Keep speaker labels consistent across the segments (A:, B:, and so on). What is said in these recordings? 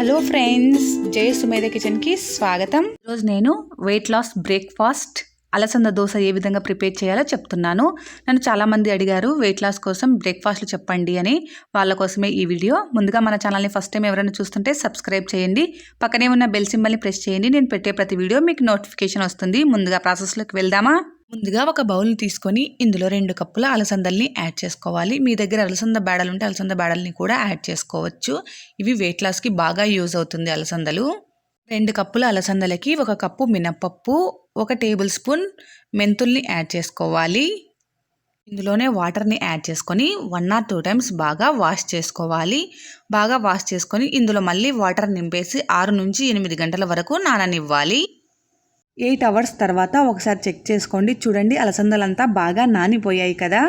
A: Hello friends, జయ సుమేధ కిచెన్కి స్వాగతం. ఈరోజు నేను వెయిట్ లాస్ బ్రేక్ఫాస్ట్ అలసంద దోశ ఏ విధంగా ప్రిపేర్ చేయాలో చెప్తున్నాను. నన్ను చాలామంది అడిగారు వెయిట్ లాస్ కోసం బ్రేక్ఫాస్ట్లు చెప్పండి అని. వాళ్ళ కోసమే ఈ వీడియో. ముందుగా మన ఛానల్ని ఫస్ట్ టైం ఎవరైనా చూస్తుంటే సబ్స్క్రైబ్ చేయండి, పక్కనే ఉన్న బెల్ సింబల్ని ప్రెస్ చేయండి. నేను పెట్టే ప్రతి వీడియో మీకు నోటిఫికేషన్ వస్తుంది. ముందుగా ప్రాసెస్లోకి వెళ్దామా? ముందుగా ఒక బౌల్ని తీసుకొని ఇందులో 2 కప్పుల అలసందల్ని యాడ్ చేసుకోవాలి. మీ దగ్గర అలసంద బేడలు ఉంటే అలసంద బేడల్ని కూడా యాడ్ చేసుకోవచ్చు. ఇవి వెయిట్ లాస్కి బాగా యూజ్ అవుతుంది అలసందలు. 2 కప్పుల అలసందలకి 1 కప్పు మినప్పప్పు, 1 టేబుల్ స్పూన్ మెంతుల్ని యాడ్ చేసుకోవాలి. ఇందులోనే వాటర్ని యాడ్ చేసుకొని 1 or 2 టైమ్స్ బాగా వాష్ చేసుకోవాలి. బాగా వాష్ చేసుకొని ఇందులో మళ్ళీ వాటర్ నింపేసి 6 నుంచి 8 గంటల వరకు నాననివ్వాలి. 8 అవర్స్ తర్వాత ఒకసారి చెక్ చేసుకోండి. చూడండి, అలసందలంతా బాగా నానిపోయాయి కదా.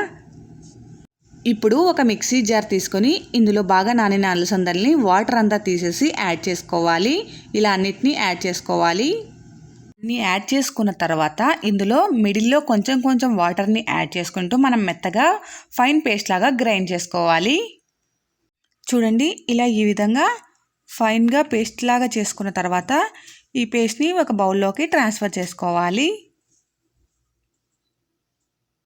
A: ఇప్పుడు ఒక మిక్సీ జార్ తీసుకొని ఇందులో బాగా నానిన అలసందల్ని వాటర్ అంతా తీసేసి యాడ్ చేసుకోవాలి. ఇలా అన్నిటినీ యాడ్ చేసుకోవాలి. అన్నీ యాడ్ చేసుకున్న తర్వాత ఇందులో మిడిల్లో కొంచెం వాటర్ని యాడ్ చేసుకుంటూ మనం మెత్తగా ఫైన్ పేస్ట్ లాగా గ్రైండ్ చేసుకోవాలి. చూడండి, ఇలా ఈ విధంగా ఫైన్గా పేస్ట్ లాగా చేసుకున్న తర్వాత ఈ పేస్ట్ని ఒక బౌల్లోకి ట్రాన్స్ఫర్ చేసుకోవాలి.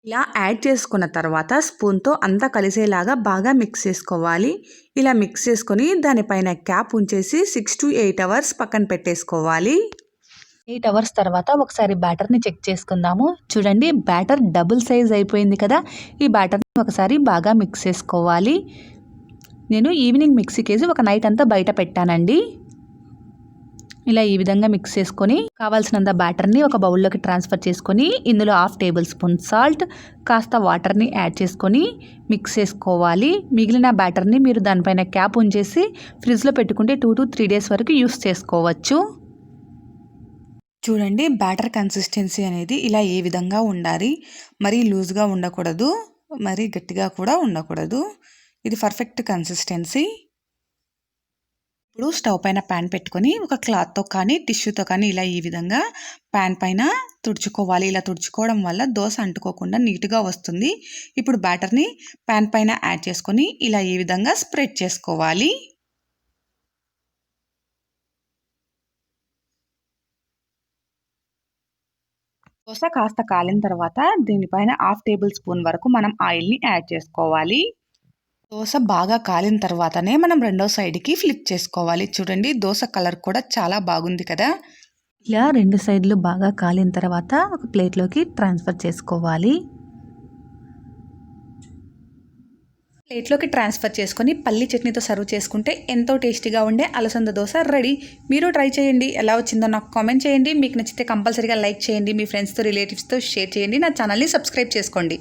A: ఇలా యాడ్ చేసుకున్న తర్వాత స్పూన్తో అంతా కలిసేలాగా బాగా మిక్స్ చేసుకోవాలి. ఇలా మిక్స్ చేసుకొని దానిపైన క్యాప్ ఉంచేసి 6 to 8 అవర్స్ పక్కన పెట్టేసుకోవాలి. 8 అవర్స్ తర్వాత ఒకసారి బ్యాటర్ని చెక్ చేసుకుందాము. చూడండి, బ్యాటర్ డబుల్ సైజ్ అయిపోయింది కదా. ఈ బ్యాటర్ని ఒకసారి బాగా మిక్స్ చేసుకోవాలి. నేను ఈవినింగ్ మిక్సీకేసి ఒక నైట్ అంతా బయట పెట్టానండి. ఇలా ఈ విధంగా మిక్స్ చేసుకొని కావాల్సినంత బ్యాటర్ని ఒక బౌల్లోకి ట్రాన్స్ఫర్ చేసుకొని ఇందులో 1/2 టేబుల్ స్పూన్ సాల్ట్, కాస్త వాటర్ని యాడ్ చేసుకొని మిక్స్ చేసుకోవాలి. మిగిలిన బ్యాటర్ని మీరు దానిపైన క్యాప్ ఉంచేసి ఫ్రిడ్జ్లో పెట్టుకుంటే 2 to 3 డేస్ వరకు యూస్ చేసుకోవచ్చు. చూడండి, బ్యాటర్ కన్సిస్టెన్సీ అనేది ఇలా ఏ విధంగా ఉండాలి. మరీ లూజ్గా ఉండకూడదు, మరీ గట్టిగా కూడా ఉండకూడదు. ఇది పర్ఫెక్ట్ కన్సిస్టెన్సీ. ఇప్పుడు స్టవ్ పైన ప్యాన్ పెట్టుకొని ఒక క్లాత్తో కానీ టిష్యూతో కానీ ఇలా ఈ విధంగా ప్యాన్ పైన తుడుచుకోవాలి. ఇలా తుడుచుకోవడం వల్ల దోశ అంటుకోకుండా నీట్గా వస్తుంది. ఇప్పుడు బ్యాటర్ని ప్యాన్ పైన యాడ్ చేసుకొని ఇలా ఈ విధంగా స్ప్రెడ్ చేసుకోవాలి. దోశ కాస్త కాలిన తర్వాత దీనిపైన 1/2 టేబుల్ స్పూన్ వరకు మనం ఆయిల్ని యాడ్ చేసుకోవాలి. దోశ బాగా కాలిన తర్వాతనే మనం రెండో సైడ్కి ఫ్లిప్ చేసుకోవాలి. చూడండి, దోశ కలర్ కూడా చాలా బాగుంది కదా. ఇలా 2 సైడ్లు బాగా కాలిన తర్వాత ఒక ప్లేట్లోకి ట్రాన్స్ఫర్ చేసుకోవాలి. ప్లేట్లోకి ట్రాన్స్ఫర్ చేసుకొని పల్లి చట్నీతో సర్వ్ చేసుకుంటే ఎంతో టేస్టీగా ఉండే అలసంద దోశ రెడీ. మీరు ట్రై చేయండి. ఎలా వచ్చిందో నాకు కామెంట్ చేయండి. మీకు నచ్చితే కంపల్సరీగా లైక్ చేయండి. మీ ఫ్రెండ్స్తో రిలేటివ్స్తో షేర్ చేయండి. నా ఛానల్ని సబ్స్క్రైబ్ చేసుకోండి.